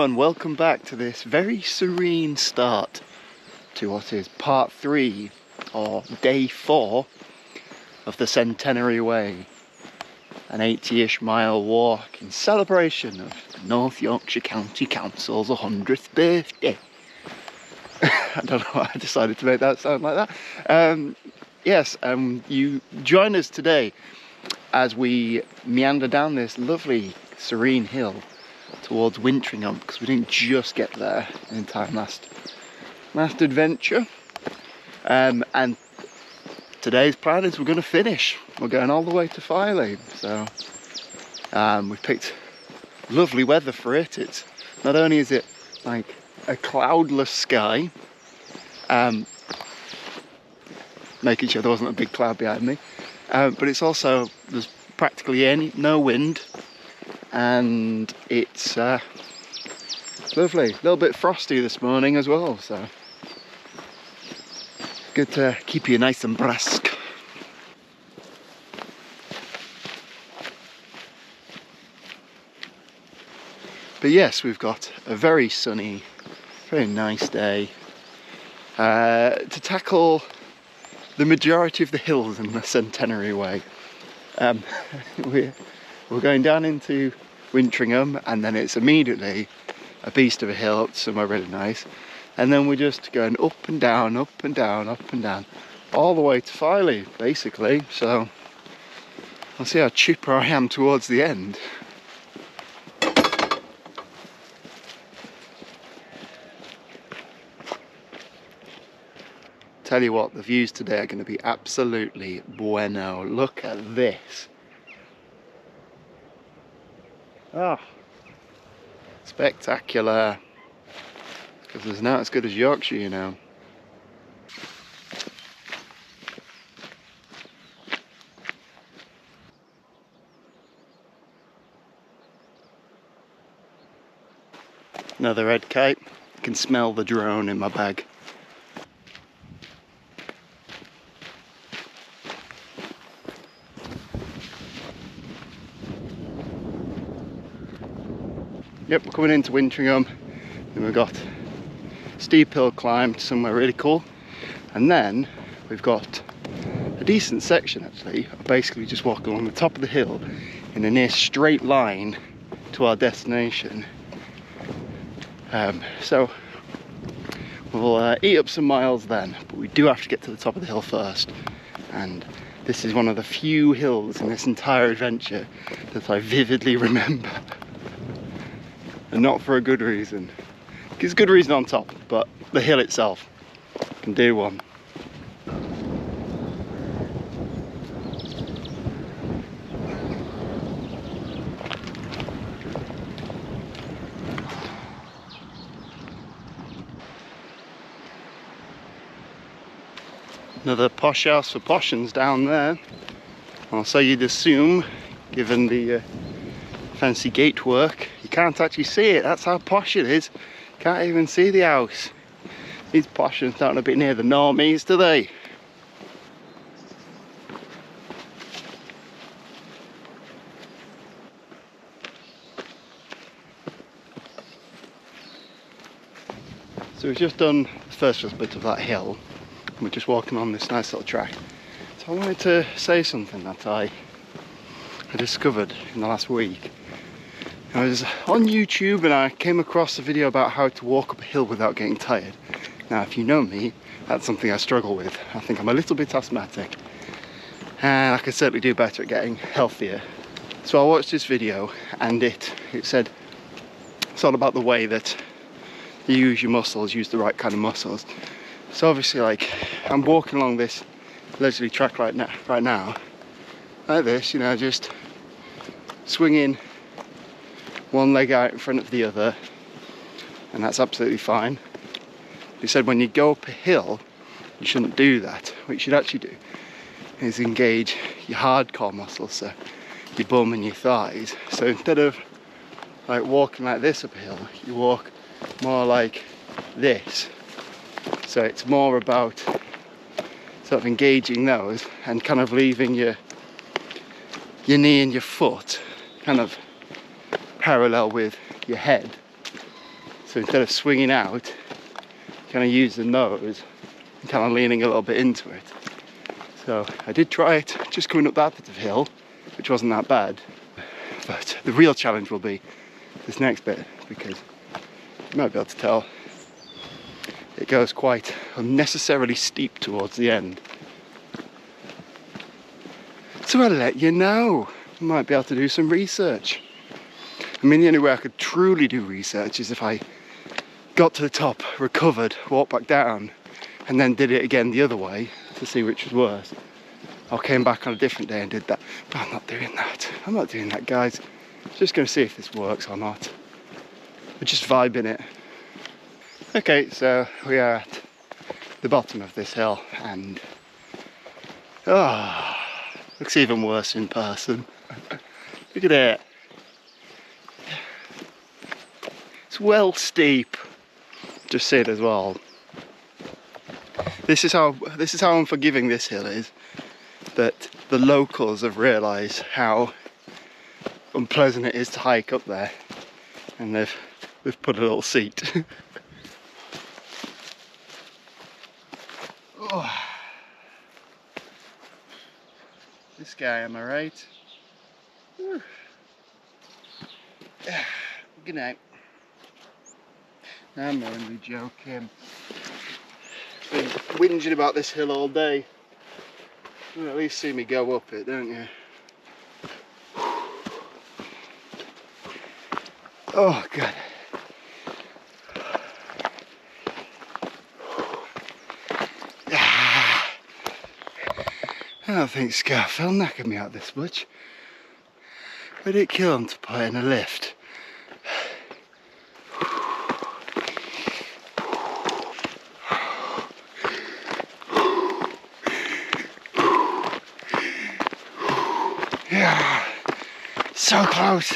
everyone, welcome back to this very serene start to what is part 3 or day 4 of the Centenary Way, an 80-ish mile walk in celebration of North Yorkshire County Council's 100th birthday. I don't know why I decided to make that sound like that. Yes, you join us today as we meander down this lovely serene hill towards Wintringham, because we didn't just get there in time last adventure. And today's plan is we're going to finish. We're going all the way to Filey, so we've picked lovely weather for it. It's not only is it like a cloudless sky, making sure there wasn't a big cloud behind me, but it's also, there's practically no wind, and it's lovely. A little bit frosty this morning as well, so good to keep you nice and brisk. But yes, we've got a very sunny, very nice day to tackle the majority of the hills in the Centenary Way. We're going down into Wintringham, and then it's immediately a beast of a hill up to somewhere really nice, and then we're just going up and down, up and down, up and down, all the way to Filey basically. So I'll see how chipper I am towards the end. Tell you what, the views today are going to be absolutely bueno. Look at this. Ah, spectacular. Because there's not as good as Yorkshire, you know. Another red kite. I can smell the drone in my bag. Yep, we're coming into Wintringham, and we've got a steep hill climb to somewhere really cool, and then we've got a decent section actually, basically just walking along the top of the hill in a near straight line to our destination. So we'll eat up some miles then, but we do have to get to the top of the hill first, and this is one of the few hills in this entire adventure that I vividly remember. And not for a good reason. There's a good reason on top, but the hill itself can do one. Another posh house for poshans down there. Or so you'd assume, given the fancy gate work. You can't actually see it, that's how posh it is. Can't even see the house. These poshans don't a bit near the normies, do they? So we've just done the first bit of that hill, and we're just walking on this nice little track. So I wanted to say something that I discovered in the last week. I was on YouTube and I came across a video about how to walk up a hill without getting tired. Now, if you know me, that's something I struggle with. I think I'm a little bit asthmatic, and I could certainly do better at getting healthier. So I watched this video, and it said it's all about the way that you use your muscles, use the right kind of muscles. So obviously, like, I'm walking along this leisurely track right now, like this, you know, just swinging one leg out in front of the other, and that's absolutely fine. He said when you go up a hill, you shouldn't do that. What you should actually do is engage your hardcore muscles, so your bum and your thighs. So instead of like walking like this up a hill, you walk more like this. So it's more about sort of engaging those and kind of leaving your knee and your foot kind of parallel with your head. So instead of swinging out, kind of use the nose and kind of leaning a little bit into it. So I did try it just coming up that bit of hill, which wasn't that bad. But the real challenge will be this next bit, because you might be able to tell it goes quite unnecessarily steep towards the end. So I'll let you know. I might be able to do some research. I mean, the only way I could truly do research is if I got to the top, recovered, walked back down, and then did it again the other way to see which was worse. Or came back on a different day and did that. But I'm not doing that. I'm not doing that, guys. Just going to see if this works or not. We're just vibing it. Okay, so we are at the bottom of this hill, and looks even worse in person. Look at it. It's well steep. Just see it as well. This is how unforgiving this hill is. That the locals have realised how unpleasant it is to hike up there, and they've put a little seat. Oh. This guy, am I right? Good night. I'm only joking. Been whinging about this hill all day. You'll at least see me go up it, don't you? Oh God. I don't think Scarfell knackered me out this much. Would it kill him to put in a lift? Yeah, so close.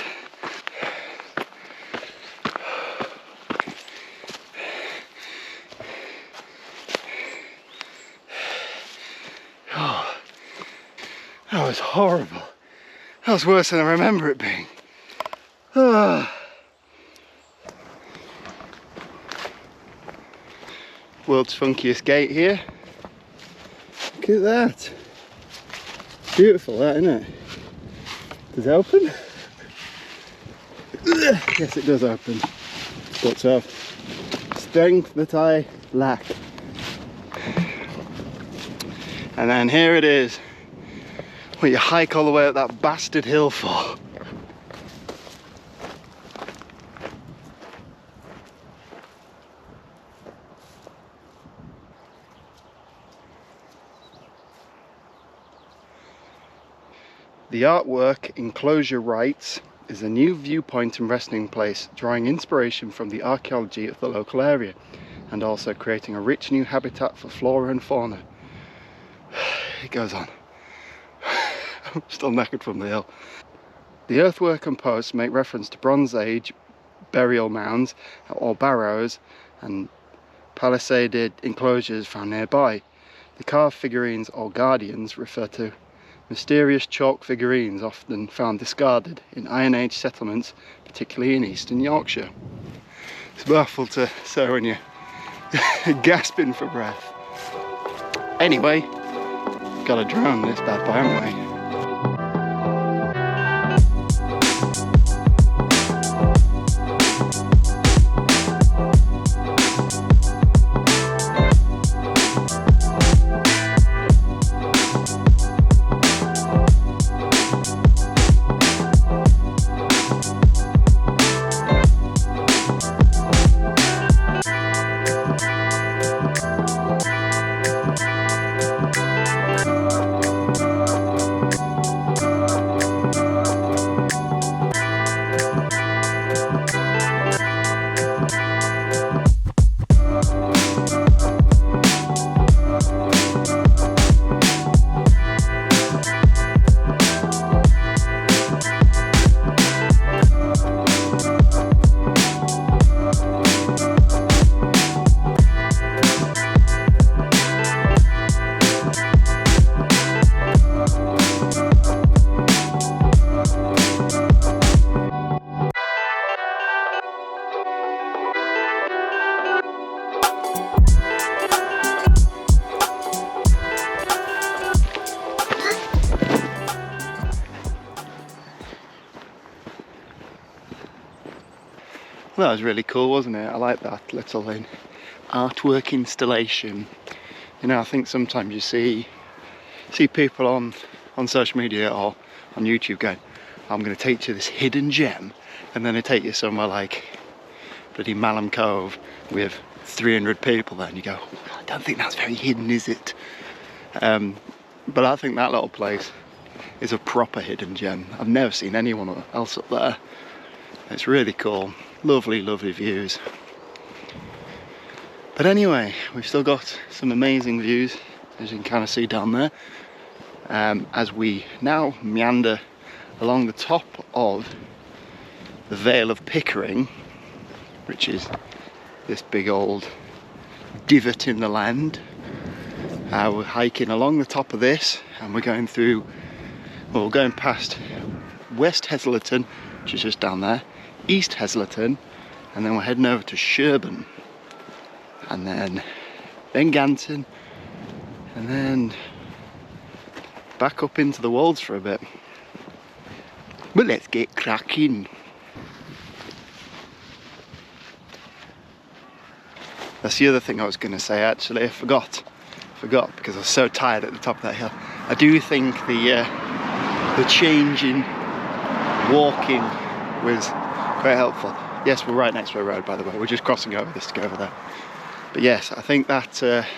Oh, that was horrible. That was worse than I remember it being. World's funkiest gate here. Look at that. Beautiful, that, isn't it? Does it open? Yes, it does open. But strength that I lack. And then here it is. What you hike all the way up that bastard hill for. The artwork Enclosure Rights is a new viewpoint and resting place, drawing inspiration from the archaeology of the local area and also creating a rich new habitat for flora and fauna. It goes on. I'm still knackered from the hill. The earthwork and posts make reference to Bronze Age burial mounds or barrows and palisaded enclosures found nearby. The carved figurines or guardians refer to mysterious chalk figurines often found discarded in Iron Age settlements, particularly in eastern Yorkshire. It's mouthful to say when you're gasping for breath. Anyway, gotta drown this bad boy, haven't we? Well, that was really cool, wasn't it? I like that little artwork installation. You know, I think sometimes you see people on social media or on YouTube going, I'm going to take you to this hidden gem, and then they take you somewhere like bloody Malham Cove with 300 people there, and you go, I don't think that's very hidden, is it? But I think that little place is a proper hidden gem. I've never seen anyone else up there. It's really cool. Lovely, lovely views. But anyway, we've still got some amazing views, as you can kind of see down there, as we now meander along the top of the Vale of Pickering, which is this big old divot in the land. We're hiking along the top of this, and we're going through, well, we're going past West Heselton, which is just down there, East Heselton, and then we're heading over to Sherburn, and then Ganton, and then back up into the Wolds for a bit. But let's get cracking. That's the other thing I was going to say, actually. I forgot because I was so tired at the top of that hill. I do think the change in walking was quite helpful. Yes, we're right next to a road, by the way. We're just crossing over this to go over there. But yes, I think that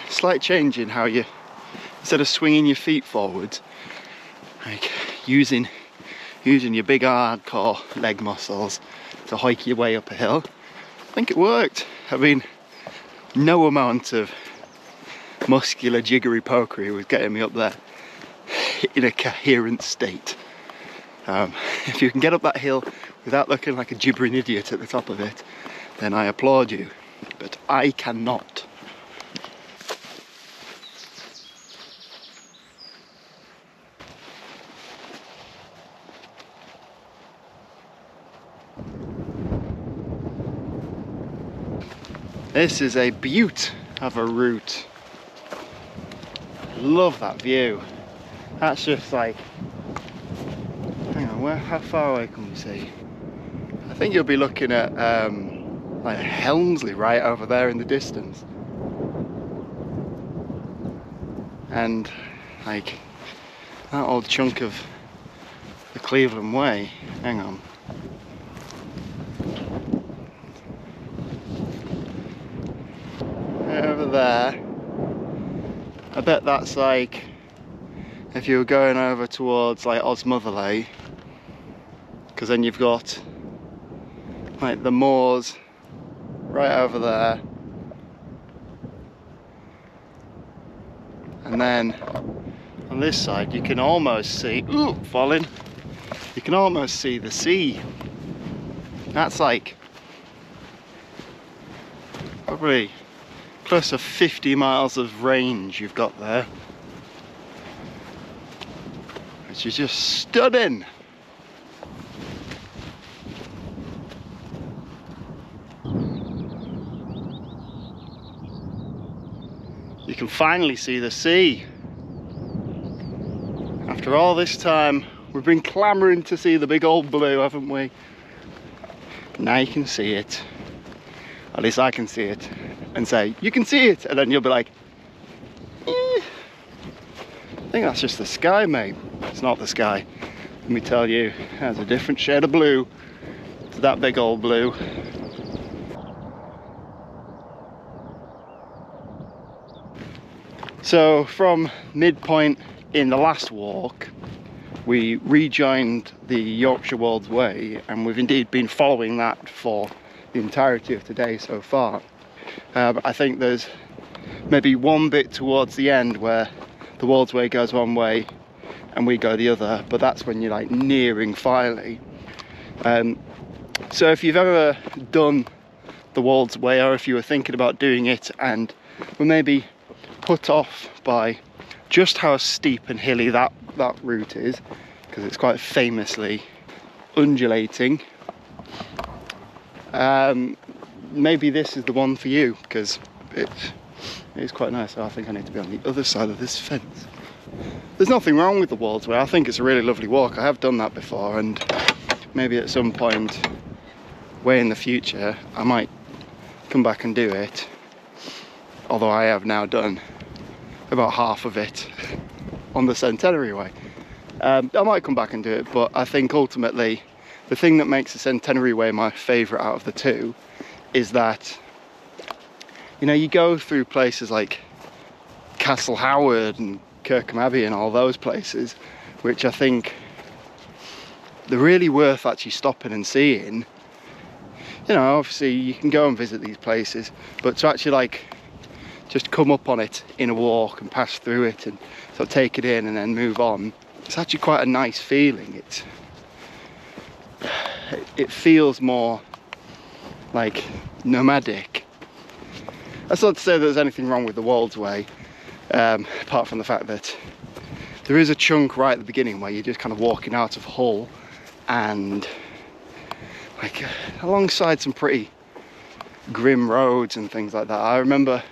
slight change in how you, instead of swinging your feet forwards, like using your big hardcore leg muscles to hike your way up a hill, I think it worked. I mean, no amount of muscular jiggery pokery was getting me up there in a coherent state. If you can get up that hill without looking like a gibbering idiot at the top of it, then I applaud you, but I cannot. This is a beaut of a route. Love that view. That's just like, hang on, how far away can we see? I think you'll be looking at like Helmsley right over there in the distance, and like that old chunk of the Cleveland Way. Hang on. Over there, I bet that's like if you were going over towards like Osmotherley, because then you've got like the moors right over there, and then on this side you can almost see, ooh, falling, you can almost see the sea. That's like probably close to 50 miles of range you've got there, which is just stunning. You can finally see the sea. After all this time, we've been clamouring to see the big old blue, haven't we? Now you can see it. At least I can see it. And say, you can see it, and then you'll be like, I think that's just the sky, mate. It's not the sky. Let me tell you, there's a different shade of blue to that big old blue. So from midpoint in the last walk, we rejoined the Yorkshire Wolds Way, and we've indeed been following that for the entirety of today so far. I think there's maybe one bit towards the end where the Wolds Way goes one way and we go the other, but that's when you're like nearing Filey. So if you've ever done the Wolds Way, or if you were thinking about doing it and were maybe put off by just how steep and hilly that route is, because it's quite famously undulating, maybe this is the one for you, because it is quite nice. So I think I need to be on the other side of this fence. There's nothing wrong with the Wolds Way. I think it's a really lovely walk. I have done that before, and maybe at some point Way in the future, I might come back and do it, although I have now done about half of it on the Centenary Way. I might come back and do it, but I think ultimately the thing that makes the Centenary Way my favourite out of the two is that, you know, you go through places like Castle Howard and Kirkham Abbey and all those places, which I think they're really worth actually stopping and seeing. You know, obviously you can go and visit these places, but to actually like just come up on it in a walk and pass through it and sort of take it in and then move on, it's actually quite a nice feeling. It feels more like nomadic. That's not to say that there's anything wrong with the Wolds Way, apart from the fact that there is a chunk right at the beginning where you're just kind of walking out of Hull and like alongside some pretty grim roads and things like that. I remember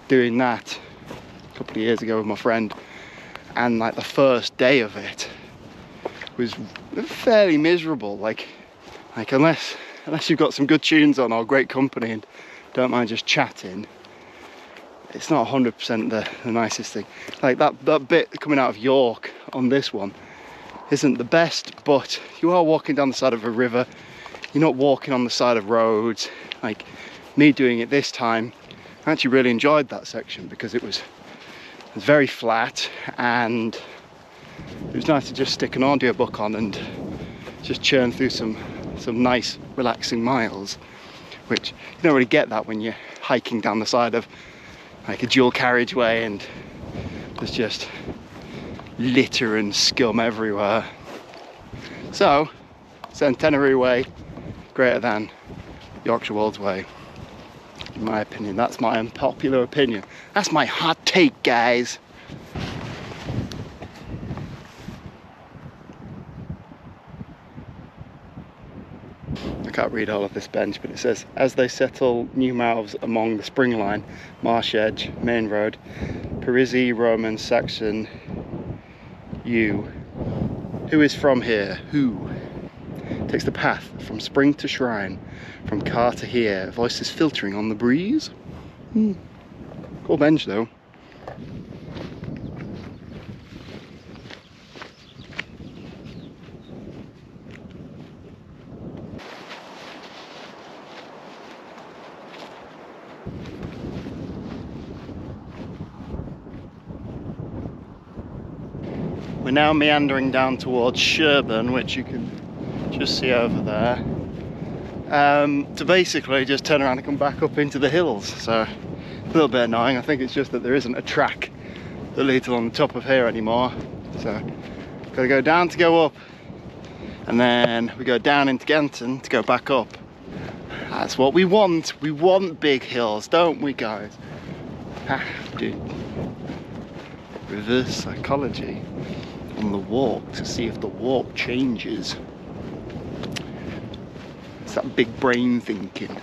doing that a couple of years ago with my friend, and like the first day of it was fairly miserable. Like unless you've got some good tunes on or great company and don't mind just chatting, it's not 100% the nicest thing. Like that bit coming out of York on this one isn't the best, but you are walking down the side of a river. You're not walking on the side of roads. Like me doing it this time, I actually really enjoyed that section because it was very flat, and it was nice to just stick an audiobook on and just churn through some nice relaxing miles, which you don't really get that when you're hiking down the side of like a dual carriageway and there's just litter and scum everywhere. So Centenary Way greater than Yorkshire Wolds Way, in my opinion. That's my unpopular opinion. That's my hot take, guys. I can't read all of this bench, but it says, as they settle new mouths among the spring line, Marsh Edge, Main Road, Parisi, Roman, Saxon, you. Who is from here? Who? Takes the path from spring to shrine, from car to here, voices filtering on the breeze. Cool bench though. We're now meandering down towards Sherburn, which you can just see over there, to basically just turn around and come back up into the hills. So a little bit annoying. I think it's just that there isn't a track that leads along the top of here anymore, so gotta go down to go up, and then we go down into Genton to go back up. That's what we want. We want big hills, don't we, guys? Have to reverse psychology on the walk to see if the walk changes. It's that big brain thinking.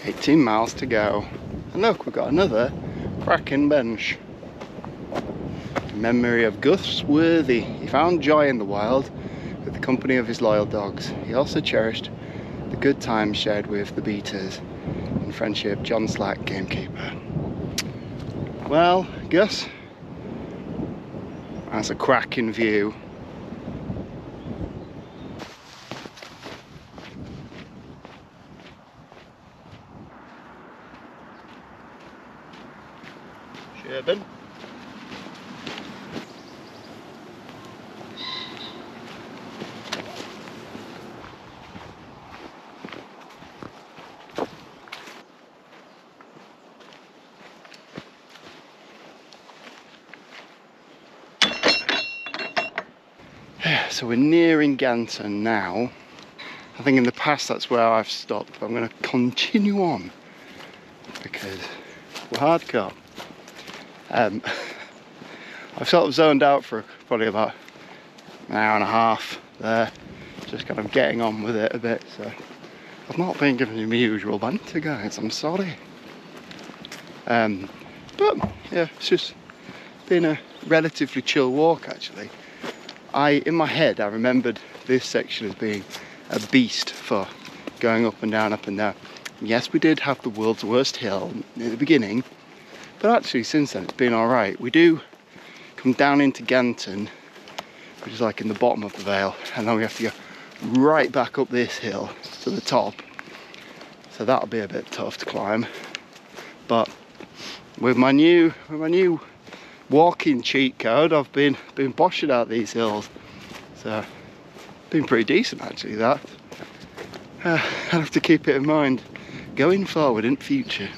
18 miles to go. And look, we've got another cracking bench. In memory of Gus Worthy. He found joy in the wild with the company of his loyal dogs. He also cherished the good times shared with the beaters. In friendship, John Slack, gamekeeper. Well, Gus, that's a cracking view. Sherburn. So we're nearing Genton now. I think in the past that's where I've stopped, but I'm going to continue on because we're hardcore. I've sort of zoned out for probably about an hour and a half there, just kind of getting on with it a bit, so I've not been giving you my usual banter, guys, I'm sorry. But yeah, it's just been a relatively chill walk actually. In my head I remembered this section as being a beast for going up and down, up and down. Yes, we did have the world's worst hill near the beginning, but actually since then it's been alright. We do come down into Ganton, which is like in the bottom of the vale, and then we have to go right back up this hill to the top. So that'll be a bit tough to climb. But with my new walking cheat code, I've been boshing out these hills. So been pretty decent actually, that. I'll have to keep it in mind going forward in future.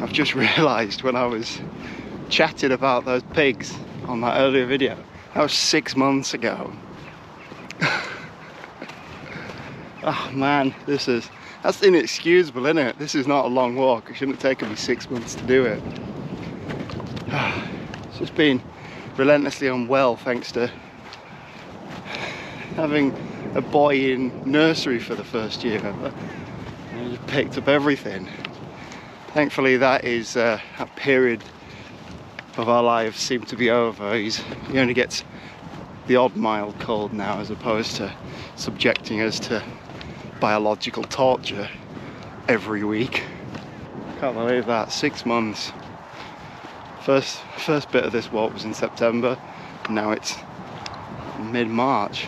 I've just realised when I was chatting about those pigs on that earlier video, that was 6 months ago. Oh man, that's inexcusable, isn't it? This is not a long walk. It shouldn't have taken me 6 months to do it. It's just been relentlessly unwell thanks to having a boy in nursery for the first year ever. I just picked up everything. Thankfully that period of our lives seemed to be over. He only gets the odd mild cold now, as opposed to subjecting us to biological torture every week. Can't believe that, 6 months. First bit of this walk was in September, and now it's mid-March.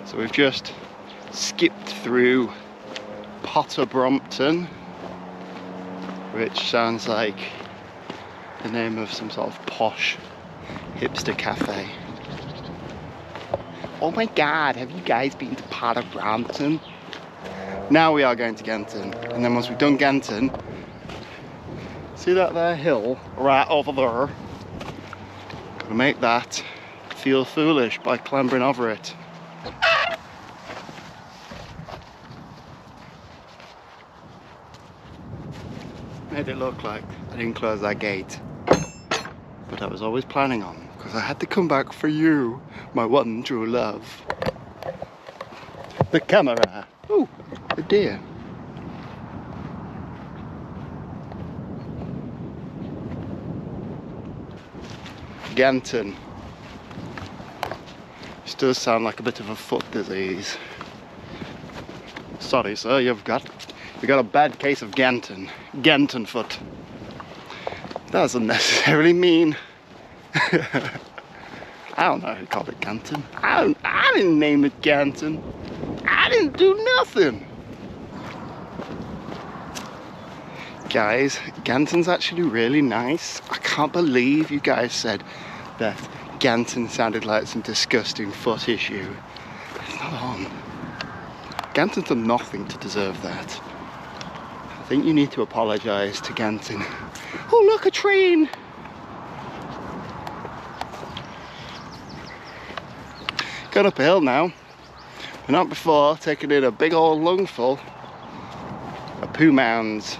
So we've just skipped through Potter Brompton, which sounds like the name of some sort of posh hipster cafe. Oh my god, have you guys been to Potter Brompton? Now we are going to Ganton, and then once we've done Ganton, see that there hill right over there? Gotta make that feel foolish by clambering over it. Made it look like I didn't close that gate, but I was always planning on, because I had to come back for you, my one true love. The camera. Ooh, a deer. Ganton. This does sound like a bit of a foot disease. Sorry sir, you've got a bad case of Ganton foot. That doesn't necessarily mean I don't know who called it Ganton. I didn't name it Ganton. I didn't do nothing. Guys, Ganton's actually really nice. I can't believe you guys said that Ganton sounded like some disgusting foot issue. It's not on. Ganton's done nothing to deserve that. I think you need to apologise to Ganton. Oh look, a train! Going up a hill now. And not before taking in a big old lungful of poo mounds.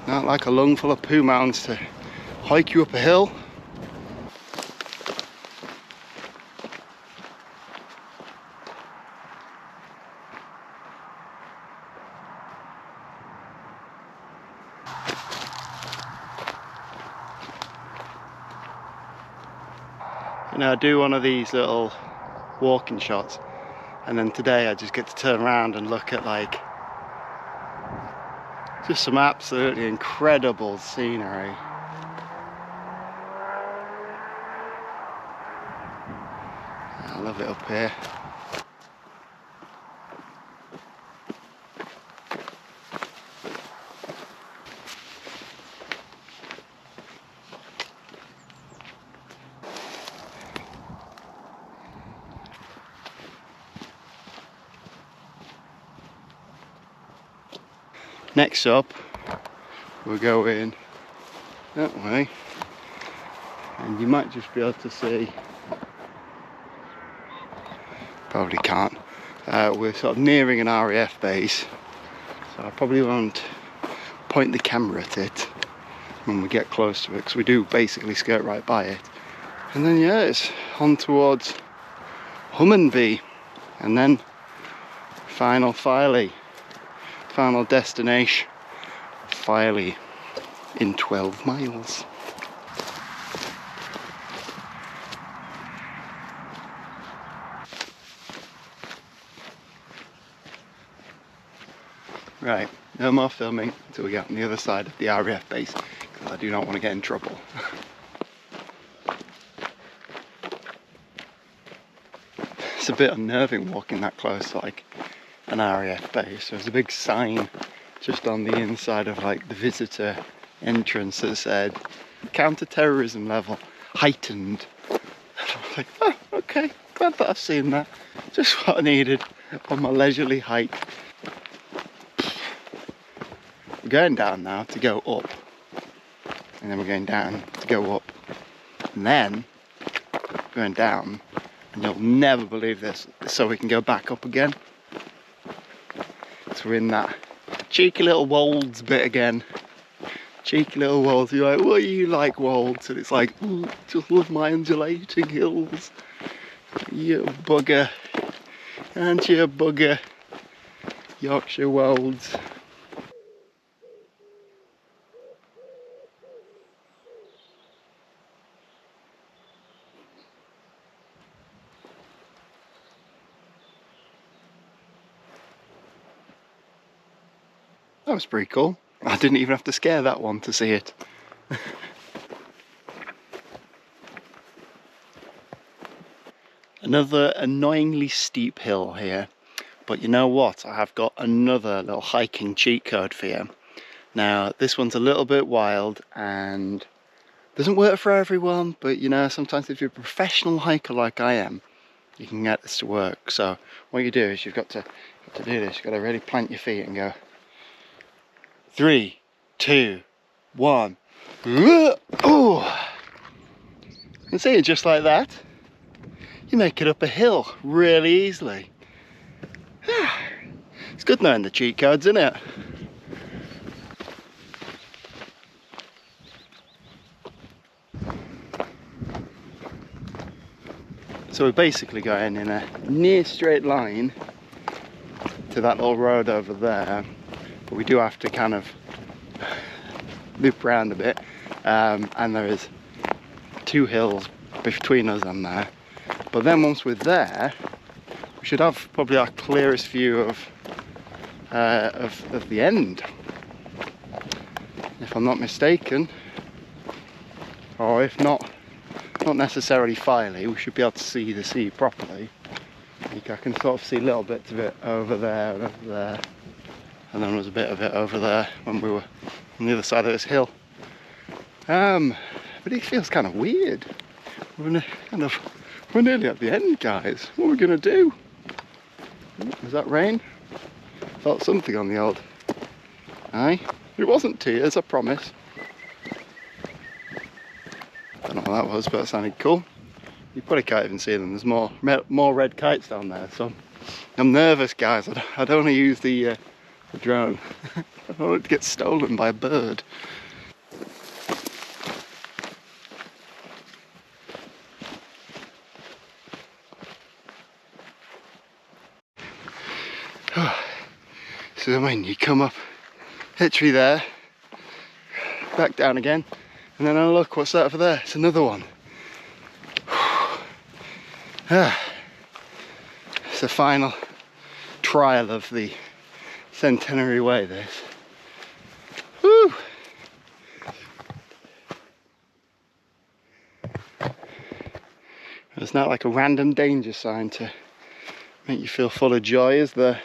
Not like a lungful of poo mounds to hike you up a hill. You know, I do one of these little walking shots, and then today I just get to turn around and look at like just some absolutely incredible scenery. I love it up here. Next up, we're going that way and you might just be able to see, probably can't, we're sort of nearing an RAF base, so I probably won't point the camera at it when we get close to it, because we do basically skirt right by it. And then yeah, it's on towards Hummonby, and then final Filey, final destination Filey in 12 miles. Right, no more filming until we get on the other side of the RAF base, because I do not want to get in trouble. It's a bit unnerving walking that close to like an RAF base. There's a big sign just on the inside of like the visitor entrance that said counter-terrorism level heightened. And I was like, oh, okay, glad that I've seen that. Just what I needed on my leisurely hike. We're going down now to go up, and then we're going down to go up, and then going down, and you'll never believe this, so we can go back up again. So we're in that cheeky little Wolds bit again. Cheeky little Wolds. You're like, what do you like, Wolds? And it's like, just love my undulating hills. You bugger. Aren't you a bugger? Yorkshire Wolds. That was pretty cool. I didn't even have to scare that one to see it. Another annoyingly steep hill here, but you know what? I have got another little hiking cheat code for you. Now, this one's a little bit wild and doesn't work for everyone, but you know, sometimes if you're a professional hiker like I am, you can get this to work. So what you do is you've got to do this. You've got to really plant your feet and go 3, 2, 1. Oh! And see, just like that, you make it up a hill really easily. It's good knowing the cheat codes, isn't it? So we're basically going in a near straight line to that little road over there, but we do have to kind of loop around a bit, and there is 2 hills between us and there. But then once we're there, we should have probably our clearest view of the end, if I'm not mistaken. Or if not necessarily Filey, we should be able to see the sea properly. I can sort of see little bits of it over there and over there, and then there was a bit of it over there when we were on the other side of this hill. But it feels kind of weird. We're nearly at the end, guys. What are we gonna do? Was that rain? Felt something on the old. Aye, it wasn't tears, I promise. Don't know what that was, but it sounded cool. You probably can't even see them. There's more red kites down there, so I'm nervous, guys. I don't want to use the drone. I don't want it to get stolen by a bird. So when you come up literally there, back down again, and then oh look, what's that over there? It's another one. It's the final trial of the Centenary Way, this. Woo! There's not like a random danger sign to make you feel full of joy, is there?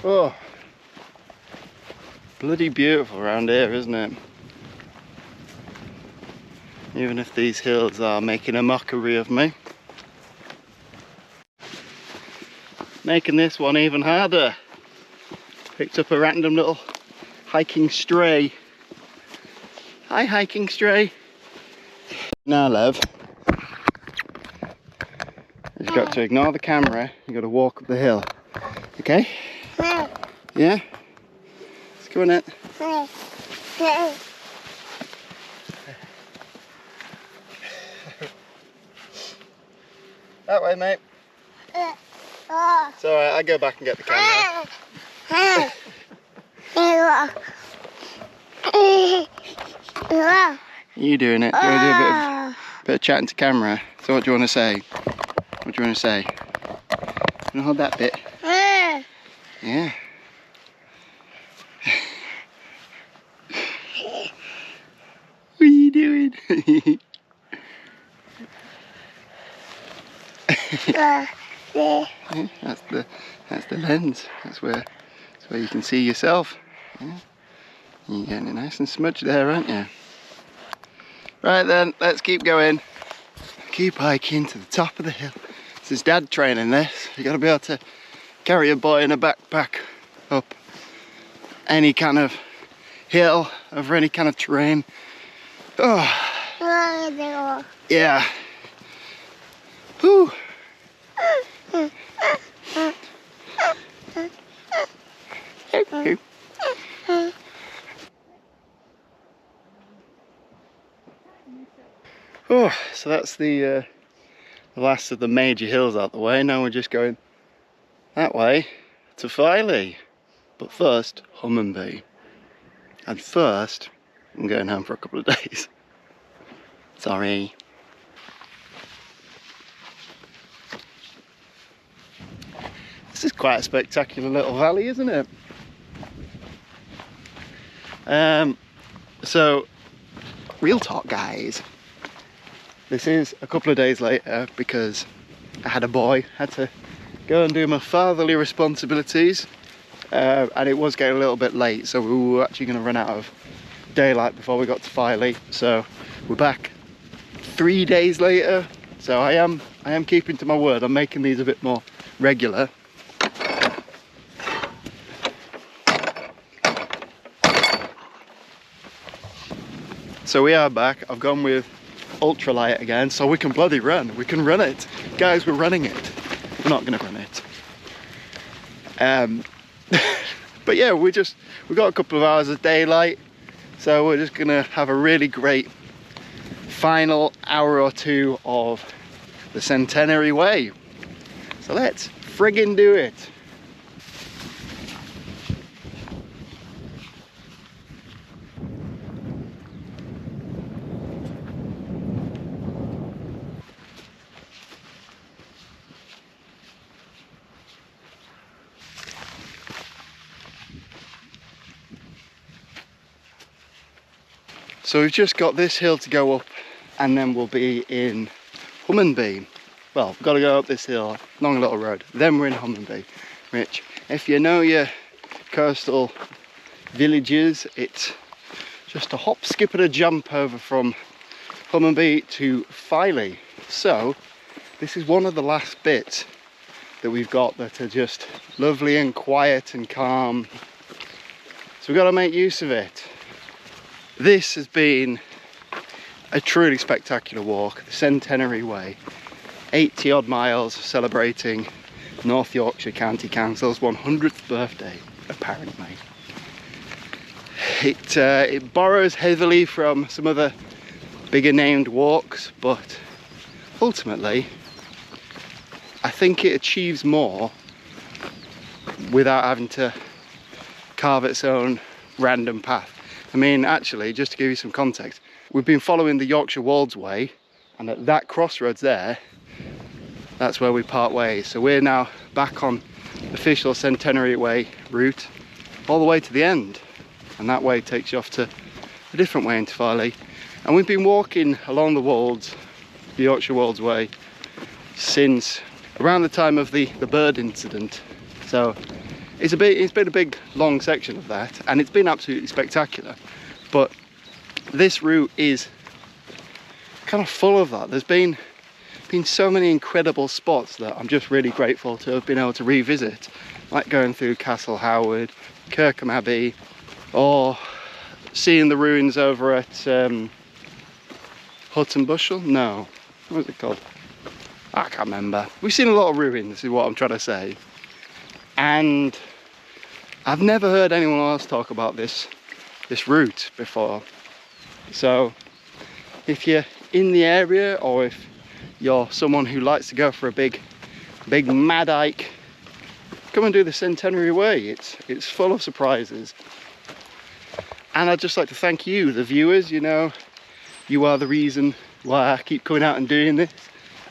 Oh, bloody beautiful around here, isn't it? Even if these hills are making a mockery of me. Making this one even harder. Picked up a random little hiking stray. Hi, hiking stray. Now, love, you've got to ignore the camera. You've got to walk up the hill. Okay? Yeah? Let's go on it. That way, mate. It's alright, I'll go back and get the camera. You doing it? Do you want to do a bit of chatting to camera? So what do you want to say? What do you want to say? Can I hold that bit? Yeah. What are you doing? Yeah, that's the lens. That's where you can see yourself. Yeah. You're getting it nice and smudged there, aren't you? Right then, let's keep going. Keep hiking to the top of the hill. This is Dad training this. You got to be able to carry a boy in a backpack up any kind of hill, over any kind of terrain. Oh. Yeah. Whew. Okay. Oh, so that's the last of the major hills out the way. Now we're just going that way to Filey. But first, Hummonby. And first, I'm going home for a couple of days. Sorry. This is quite a spectacular little valley, isn't it? So, real talk, guys. This is a couple of days later because I had a boy, had to go and do my fatherly responsibilities, and it was getting a little bit late, so we were actually going to run out of daylight before we got to Filey. So we're back 3 days later. So I am keeping to my word. I'm making these a bit more regular. So we are back. I've gone with ultralight again, so we can bloody run. We can run it. Guys, we're running it. We're not gonna run it. But yeah, we've got a couple of hours of daylight, so we're just gonna have a really great final hour or two of the Centenary Way. So let's friggin' do it. So we've just got this hill to go up and then we'll be in Hummonby. Well, we've got to go up this hill, long little road, then we're in Hummonby, which, if you know your coastal villages, it's just a hop, skip and a jump over from Hummonby to Filey. So this is one of the last bits that we've got that are just lovely and quiet and calm. So we've got to make use of it. This has been a truly spectacular walk, the Centenary Way. 80 odd miles celebrating North Yorkshire Council's 100th birthday, apparently. It borrows heavily from some other bigger named walks, but ultimately I think it achieves more without having to carve its own random path. I mean, actually, just to give you some context, we've been following the Yorkshire Wolds Way, and at that crossroads there, that's where we part ways. So we're now back on the official Centenary Way route, all the way to the end. And that way takes you off to a different way into Filey. And we've been walking along the Wolds, the Yorkshire Wolds Way, since around the time of the bird incident. So it's been a big long section of that, and it's been absolutely spectacular. But this route is kind of full of that. There's been so many incredible spots that I'm just really grateful to have been able to revisit, like going through Castle Howard, Kirkham Abbey, or seeing the ruins over at Hut and Bushel? No, what was it called? I can't remember. We've seen a lot of ruins, is what I'm trying to say. And I've never heard anyone else talk about this route before. So if you're in the area, or if you're someone who likes to go for a big mad hike, come and do the Centenary Way. It's full of surprises. And I'd just like to thank you, the viewers. You know, you are the reason why I keep coming out and doing this.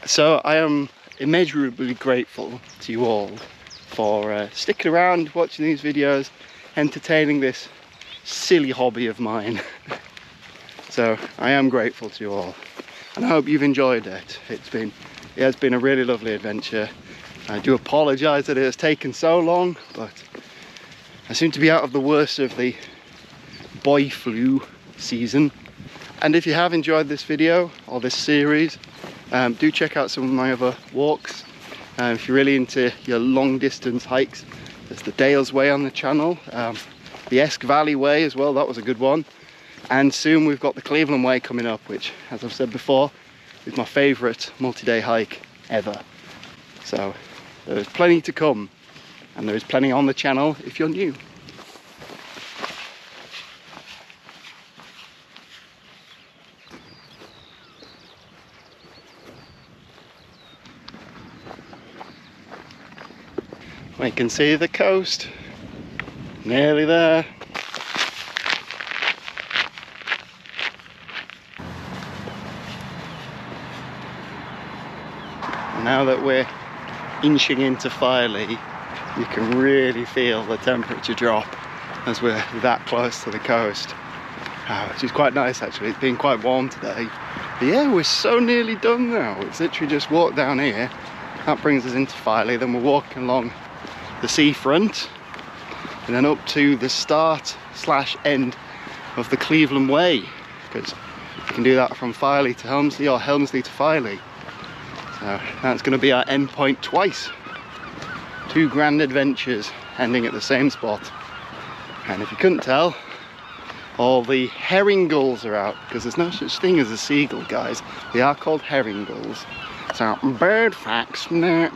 So I am immeasurably grateful to you all for sticking around, watching these videos, entertaining this silly hobby of mine. So I am grateful to you all, and I hope you've enjoyed it. It has been a really lovely adventure. I do apologise that it has taken so long, but I seem to be out of the worst of the boy flu season. And if you have enjoyed this video or this series, do check out some of my other walks. If you're really into your long distance hikes, there's the Dales Way on the channel, the Esk Valley Way as well, that was a good one. And soon we've got the Cleveland Way coming up, which, as I've said before, is my favourite multi-day hike ever. So there's plenty to come, and there is plenty on the channel if you're new. We can see the coast, nearly there. Now that we're inching into Filey, you can really feel the temperature drop as we're that close to the coast, which is quite nice actually. It's been quite warm today. But yeah, we're so nearly done now. It's literally just walk down here. That brings us into Filey, then we're walking along the seafront and then up to the start/end of the Cleveland Way, because you can do that from Filey to Helmsley or Helmsley to Filey. So that's going to be our end point twice. 2 grand adventures ending at the same spot. And if you couldn't tell, all the herring gulls are out, because there's no such thing as a seagull, guys. They are called herring gulls. So bird facts. Nah.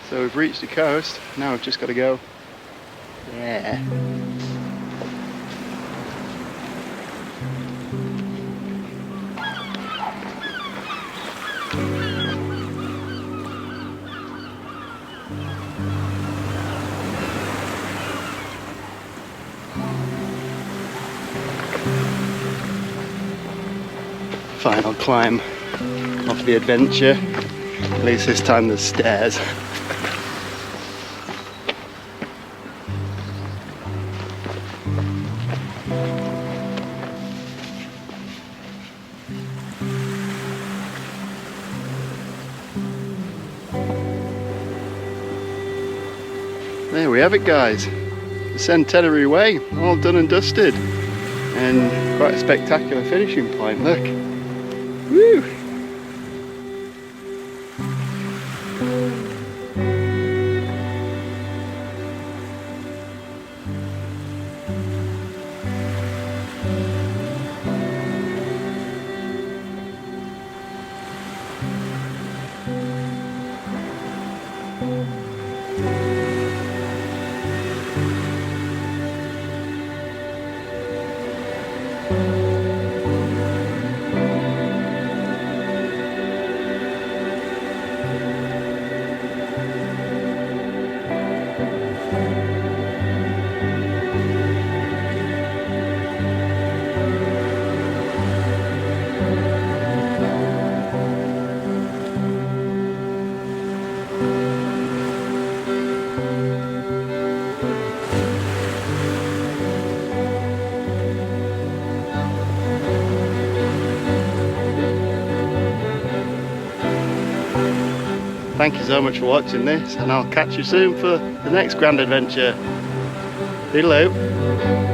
So we've reached the coast, now we've just got to go. Yeah. Final climb of the adventure. At least this time there's stairs. There we have it, guys. The Centenary Way, all done and dusted. And quite a spectacular finishing point, look. Woo! thank you so much for watching this, and I'll catch you soon for the next grand adventure. Toodaloo.